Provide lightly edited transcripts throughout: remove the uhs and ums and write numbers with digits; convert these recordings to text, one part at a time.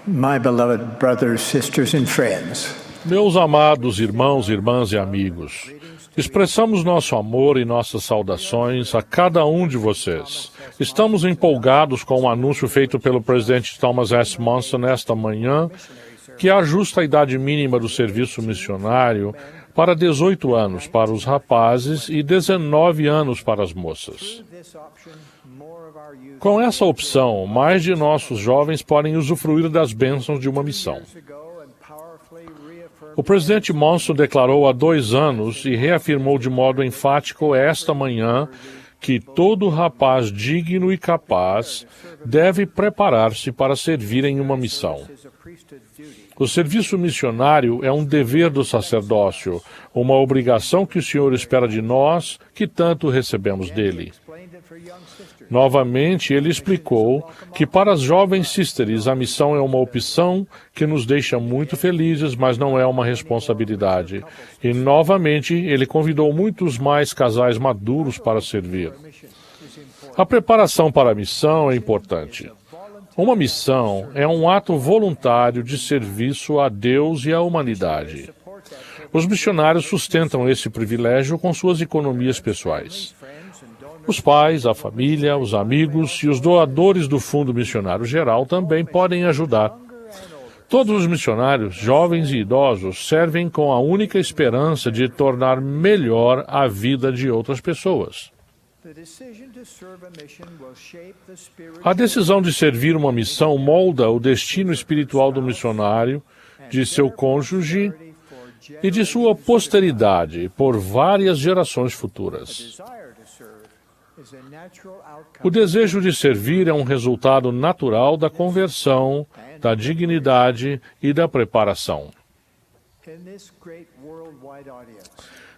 My beloved brothers, sisters, and friends, Meus amados irmãos, irmãs e amigos, expressamos nosso amor e nossas saudações a cada um de vocês. Estamos empolgados com o anúncio feito pelo presidente Thomas S. Monson esta manhã, que ajusta a idade mínima do serviço missionário para 18 anos para os rapazes e 19 anos para as moças. Com essa opção, mais de nossos jovens podem usufruir das bênçãos de uma missão. O presidente Monson declarou há 2 anos e reafirmou de modo enfático esta manhã que todo rapaz digno e capaz deve preparar-se para servir em uma missão. O serviço missionário é um dever do sacerdócio, uma obrigação que o Senhor espera de nós, que tanto recebemos dele. Novamente, ele explicou que para as jovens sisteres a missão é uma opção que nos deixa muito felizes, mas não é uma responsabilidade. E, novamente, ele convidou muitos mais casais maduros para servir. A preparação para a missão é importante. Uma missão é um ato voluntário de serviço a Deus e à humanidade. Os missionários sustentam esse privilégio com suas economias pessoais. Os pais, a família, os amigos e os doadores do Fundo Missionário Geral também podem ajudar. Todos os missionários, jovens e idosos, servem com a única esperança de tornar melhor a vida de outras pessoas. A decisão de servir uma missão molda o destino espiritual do missionário, de seu cônjuge e de sua posteridade por várias gerações futuras. O desejo de servir é um resultado natural da conversão, da dignidade e da preparação.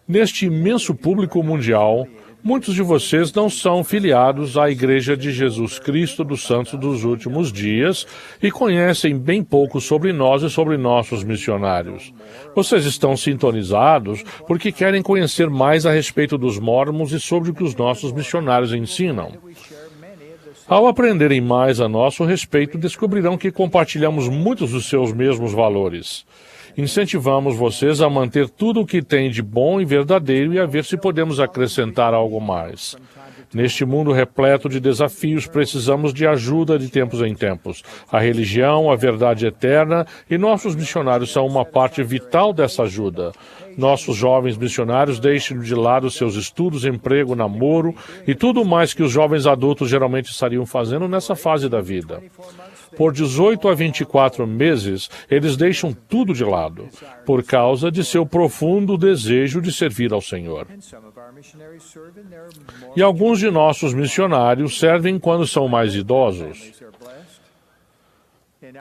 Neste imenso público mundial, muitos de vocês não são filiados à Igreja de Jesus Cristo dos Santos dos Últimos Dias e conhecem bem pouco sobre nós e sobre nossos missionários. Vocês estão sintonizados porque querem conhecer mais a respeito dos mórmons e sobre o que os nossos missionários ensinam. Ao aprenderem mais a nosso respeito, descobrirão que compartilhamos muitos dos seus mesmos valores. Incentivamos vocês a manter tudo o que tem de bom e verdadeiro e a ver se podemos acrescentar algo mais. Neste mundo repleto de desafios, precisamos de ajuda de tempos em tempos. A religião, a verdade eterna e nossos missionários são uma parte vital dessa ajuda. Nossos jovens missionários deixam de lado seus estudos, emprego, namoro e tudo mais que os jovens adultos geralmente estariam fazendo nessa fase da vida. Por 18 a 24 meses, eles deixam tudo de lado, por causa de seu profundo desejo de servir ao Senhor. E alguns de nossos missionários servem quando são mais idosos.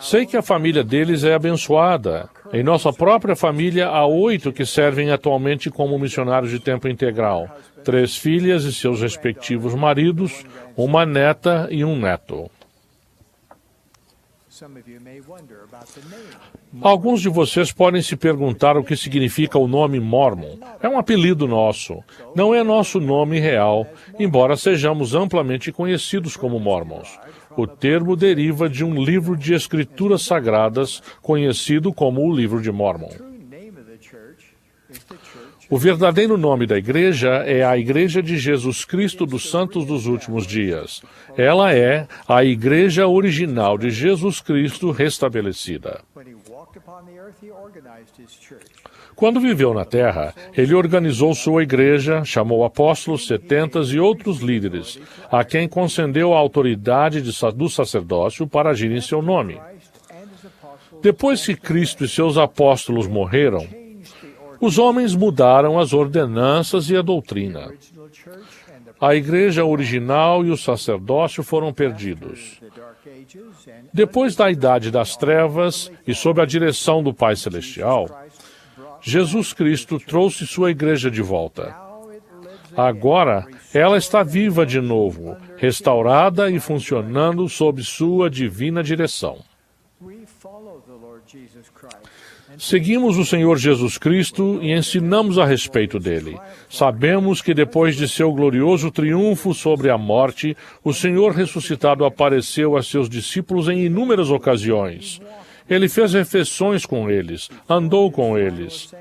Sei que a família deles é abençoada. Em nossa própria família, há 8 que servem atualmente como missionários de tempo integral. 3 filhas e seus respectivos maridos, uma neta e um neto. Alguns de vocês podem se perguntar o que significa o nome Mormon. É um apelido nosso. Não é nosso nome real, embora sejamos amplamente conhecidos como Mormons. O termo deriva de um livro de escrituras sagradas conhecido como o Livro de Mormon. O verdadeiro nome da igreja é a Igreja de Jesus Cristo dos Santos dos Últimos Dias. Ela é a igreja original de Jesus Cristo restabelecida. Quando viveu na terra, ele organizou sua igreja, chamou apóstolos, 70 e outros líderes, a quem concedeu a autoridade do sacerdócio para agir em seu nome. Depois que Cristo e seus apóstolos morreram, os homens mudaram as ordenanças e a doutrina. A igreja original e o sacerdócio foram perdidos. Depois da Idade das Trevas e sob a direção do Pai Celestial, Jesus Cristo trouxe sua igreja de volta. Agora, ela está viva de novo, restaurada e funcionando sob sua divina direção. Seguimos o Senhor Jesus Cristo e ensinamos a respeito dele. Sabemos que depois de seu glorioso triunfo sobre a morte, o Senhor ressuscitado apareceu a seus discípulos em inúmeras ocasiões. Ele fez refeições com eles, andou com eles.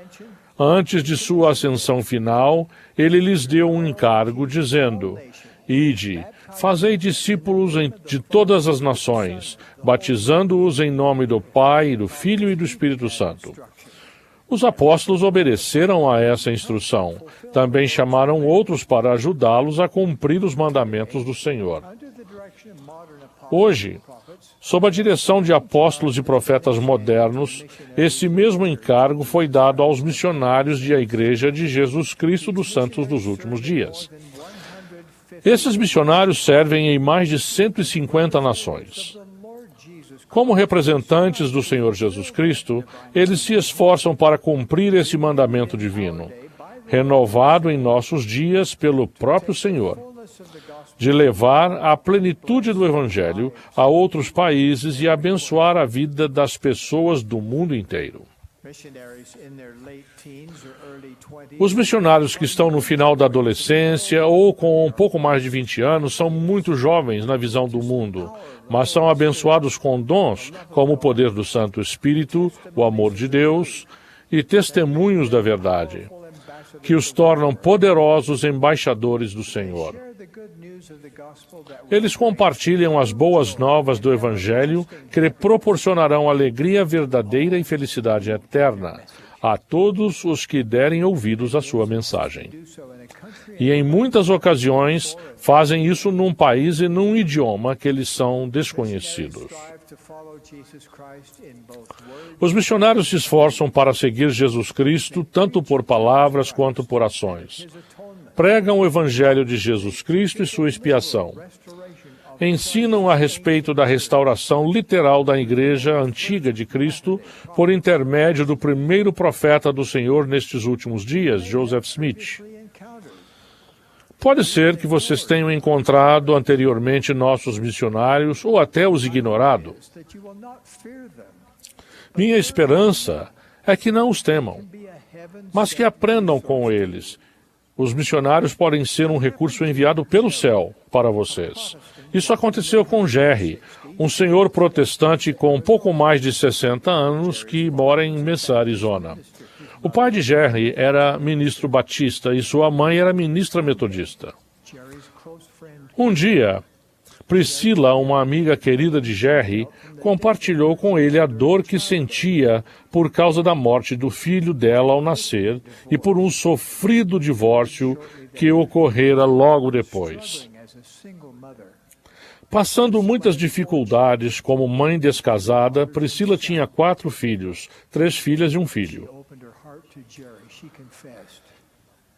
Antes de sua ascensão final, ele lhes deu um encargo, dizendo: Ide, fazei discípulos de todas as nações, batizando-os em nome do Pai, do Filho e do Espírito Santo. Os apóstolos obedeceram a essa instrução. Também chamaram outros para ajudá-los a cumprir os mandamentos do Senhor. Hoje, sob a direção de apóstolos e profetas modernos, esse mesmo encargo foi dado aos missionários da Igreja de Jesus Cristo dos Santos dos Últimos Dias. Esses missionários servem em mais de 150 nações. Como representantes do Senhor Jesus Cristo, eles se esforçam para cumprir esse mandamento divino, renovado em nossos dias pelo próprio Senhor, de levar a plenitude do Evangelho a outros países e abençoar a vida das pessoas do mundo inteiro. Os missionários que estão no final da adolescência ou com um pouco mais de 20 anos são muito jovens na visão do mundo, mas são abençoados com dons como o poder do Santo Espírito, o amor de Deus e testemunhos da verdade, que os tornam poderosos embaixadores do Senhor. Eles compartilham as boas novas do Evangelho que lhe proporcionarão alegria verdadeira e felicidade eterna a todos os que derem ouvidos à sua mensagem. E em muitas ocasiões fazem isso num país e num idioma que eles são desconhecidos. Os missionários se esforçam para seguir Jesus Cristo tanto por palavras quanto por ações. Pregam o Evangelho de Jesus Cristo e sua expiação. Ensinam a respeito da restauração literal da Igreja Antiga de Cristo por intermédio do primeiro profeta do Senhor nestes últimos dias, Joseph Smith. Pode ser que vocês tenham encontrado anteriormente nossos missionários ou até os ignorado. Minha esperança é que não os temam, mas que aprendam com eles. Os missionários podem ser um recurso enviado pelo céu para vocês. Isso aconteceu com Jerry, um senhor protestante com um pouco mais de 60 anos que mora em Mesa, Arizona. O pai de Jerry era ministro batista e sua mãe era ministra metodista. Um dia, Priscila, uma amiga querida de Jerry, compartilhou com ele a dor que sentia por causa da morte do filho dela ao nascer e por um sofrido divórcio que ocorrera logo depois. Passando muitas dificuldades como mãe descasada, Priscila tinha 4 filhos, 3 filhas e um filho.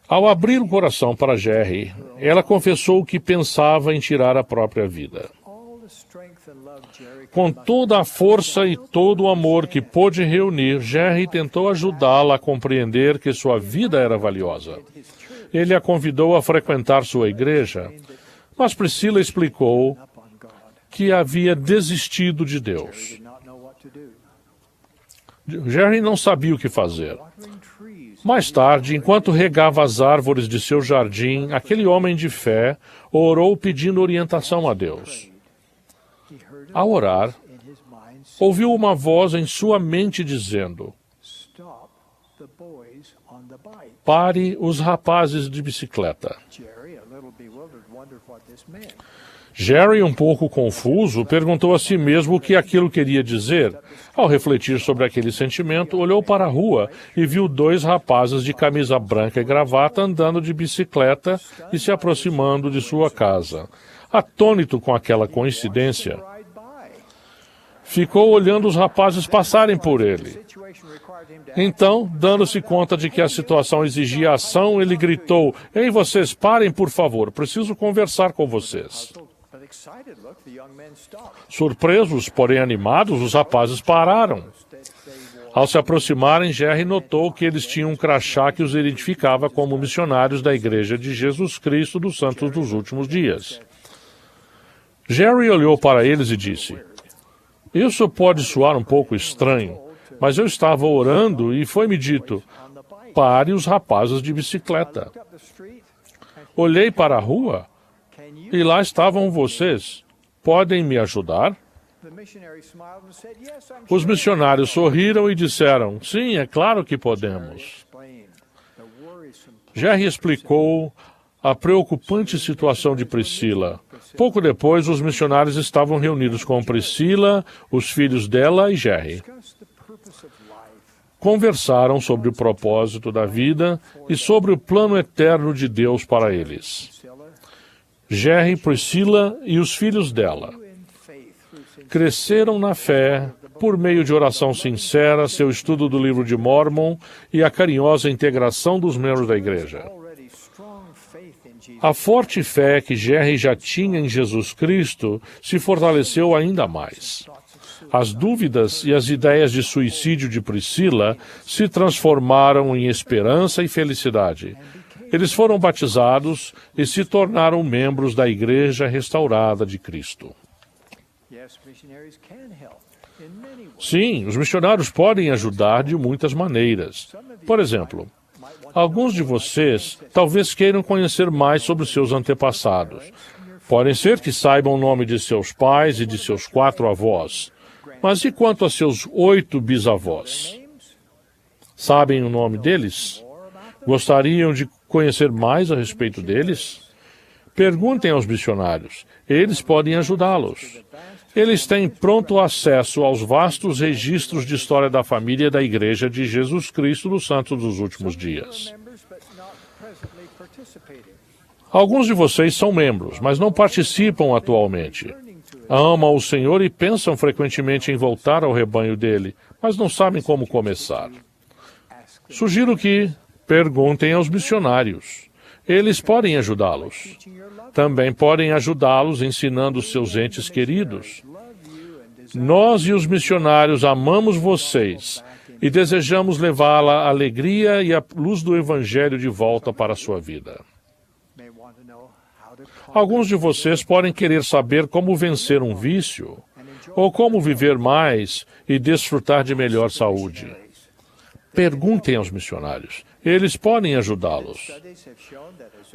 Ao abrir o coração para Jerry, ela confessou que pensava em tirar a própria vida. Com toda a força e todo o amor que pôde reunir, Jerry tentou ajudá-la a compreender que sua vida era valiosa. Ele a convidou a frequentar sua igreja, mas Priscila explicou que havia desistido de Deus. Jerry não sabia o que fazer. Mais tarde, enquanto regava as árvores de seu jardim, aquele homem de fé orou pedindo orientação a Deus. Ao orar, ouviu uma voz em sua mente dizendo: pare os rapazes de bicicleta. Jerry, um pouco confuso, perguntou a si mesmo o que aquilo queria dizer. Ao refletir sobre aquele sentimento, olhou para a rua e viu 2 rapazes de camisa branca e gravata andando de bicicleta e se aproximando de sua casa. Atônito com aquela coincidência, ficou olhando os rapazes passarem por ele. Então, dando-se conta de que a situação exigia ação, ele gritou: "Ei, vocês, parem, por favor, preciso conversar com vocês." Surpresos, porém animados, os rapazes pararam. Ao se aproximarem, Jerry notou que eles tinham um crachá que os identificava como missionários da Igreja de Jesus Cristo dos Santos dos Últimos Dias. Jerry olhou para eles e disse: "Isso pode soar um pouco estranho, mas eu estava orando e foi-me dito: pare os rapazes de bicicleta. Olhei para a rua e lá estavam vocês. Podem me ajudar?" Os missionários sorriram e disseram, sim, é claro que podemos. Jerry explicou a preocupante situação de Priscila. Pouco depois, os missionários estavam reunidos com Priscila, os filhos dela e Jerry. Conversaram sobre o propósito da vida e sobre o plano eterno de Deus para eles. Jerry, Priscila e os filhos dela cresceram na fé por meio de oração sincera, seu estudo do livro de Mórmon e a carinhosa integração dos membros da igreja. A forte fé que Jerry já tinha em Jesus Cristo se fortaleceu ainda mais. As dúvidas e as ideias de suicídio de Priscila se transformaram em esperança e felicidade. Eles foram batizados e se tornaram membros da Igreja Restaurada de Cristo. Sim, os missionários podem ajudar de muitas maneiras. Por exemplo, alguns de vocês talvez queiram conhecer mais sobre seus antepassados. Podem ser que saibam o nome de seus pais e de seus 4 avós. Mas e quanto a seus 8 bisavós? Sabem o nome deles? Gostariam de conhecer mais a respeito deles? Perguntem aos missionários. Eles podem ajudá-los. Eles têm pronto acesso aos vastos registros de história da família da Igreja de Jesus Cristo dos Santos dos Últimos Dias. Alguns de vocês são membros, mas não participam atualmente. Amam o Senhor e pensam frequentemente em voltar ao rebanho dele, mas não sabem como começar. Sugiro que perguntem aos missionários. Eles podem ajudá-los. Também podem ajudá-los ensinando seus entes queridos. Nós e os missionários amamos vocês e desejamos levá-la a alegria e a luz do Evangelho de volta para a sua vida. Alguns de vocês podem querer saber como vencer um vício ou como viver mais e desfrutar de melhor saúde. Perguntem aos missionários. Eles podem ajudá-los.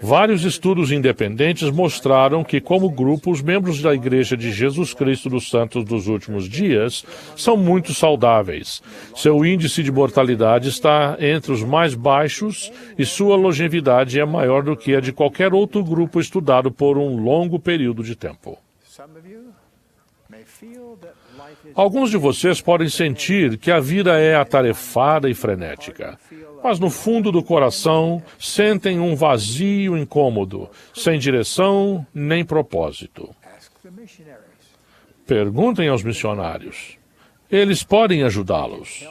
Vários estudos independentes mostraram que, como grupo, os membros da Igreja de Jesus Cristo dos Santos dos Últimos Dias são muito saudáveis. Seu índice de mortalidade está entre os mais baixos e sua longevidade é maior do que a de qualquer outro grupo estudado por um longo período de tempo. Alguns de vocês podem sentir que a vida é atarefada e frenética, mas no fundo do coração sentem um vazio incômodo, sem direção nem propósito. Perguntem aos missionários. Eles podem ajudá-los.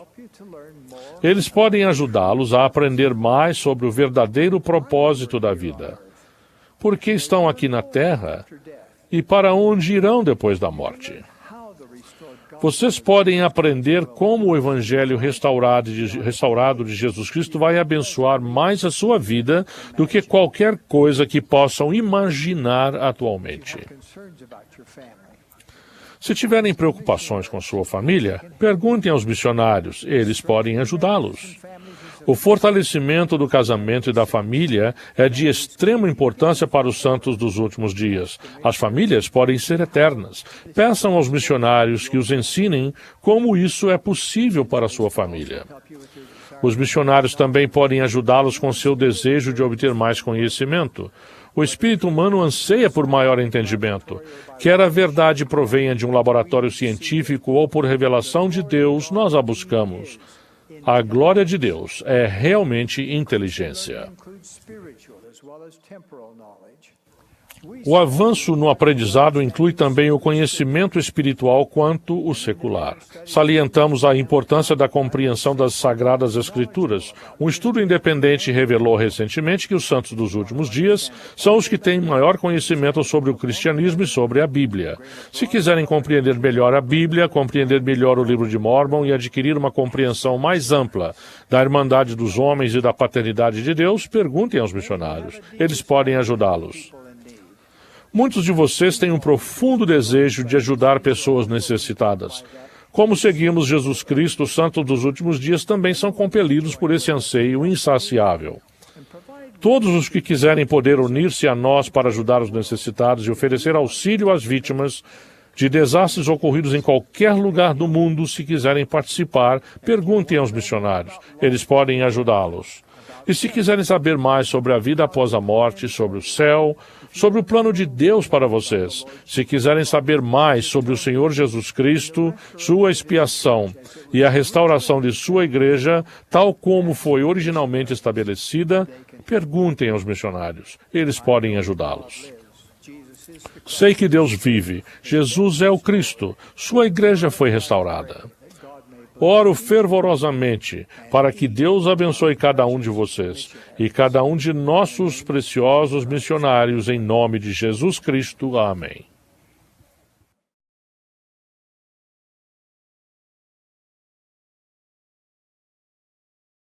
Eles podem ajudá-los a aprender mais sobre o verdadeiro propósito da vida. Por que estão aqui na Terra e para onde irão depois da morte? Vocês podem aprender como o Evangelho restaurado de Jesus Cristo vai abençoar mais a sua vida do que qualquer coisa que possam imaginar atualmente. Se tiverem preocupações com sua família, perguntem aos missionários. Eles podem ajudá-los. O fortalecimento do casamento e da família é de extrema importância para os santos dos últimos dias. As famílias podem ser eternas. Peçam aos missionários que os ensinem como isso é possível para a sua família. Os missionários também podem ajudá-los com seu desejo de obter mais conhecimento. O espírito humano anseia por maior entendimento. Quer a verdade provenha de um laboratório científico ou por revelação de Deus, nós a buscamos. A glória de Deus é realmente inteligência. O avanço no aprendizado inclui também o conhecimento espiritual quanto o secular. Salientamos a importância da compreensão das Sagradas Escrituras. Um estudo independente revelou recentemente que os santos dos últimos dias são os que têm maior conhecimento sobre o cristianismo e sobre a Bíblia. Se quiserem compreender melhor a Bíblia, compreender melhor o livro de Mórmon e adquirir uma compreensão mais ampla da Irmandade dos Homens e da Paternidade de Deus, perguntem aos missionários. Eles podem ajudá-los. Muitos de vocês têm um profundo desejo de ajudar pessoas necessitadas. Como seguimos Jesus Cristo, os santos dos últimos dias também são compelidos por esse anseio insaciável. Todos os que quiserem poder unir-se a nós para ajudar os necessitados e oferecer auxílio às vítimas, de desastres ocorridos em qualquer lugar do mundo. Se quiserem participar, perguntem aos missionários. Eles podem ajudá-los. E se quiserem saber mais sobre a vida após a morte, sobre o céu, sobre o plano de Deus para vocês, se quiserem saber mais sobre o Senhor Jesus Cristo, sua expiação e a restauração de sua igreja, tal como foi originalmente estabelecida, perguntem aos missionários. Eles podem ajudá-los. Sei que Deus vive. Jesus é o Cristo. Sua igreja foi restaurada. Oro fervorosamente para que Deus abençoe cada um de vocês e cada um de nossos preciosos missionários em nome de Jesus Cristo. Amém.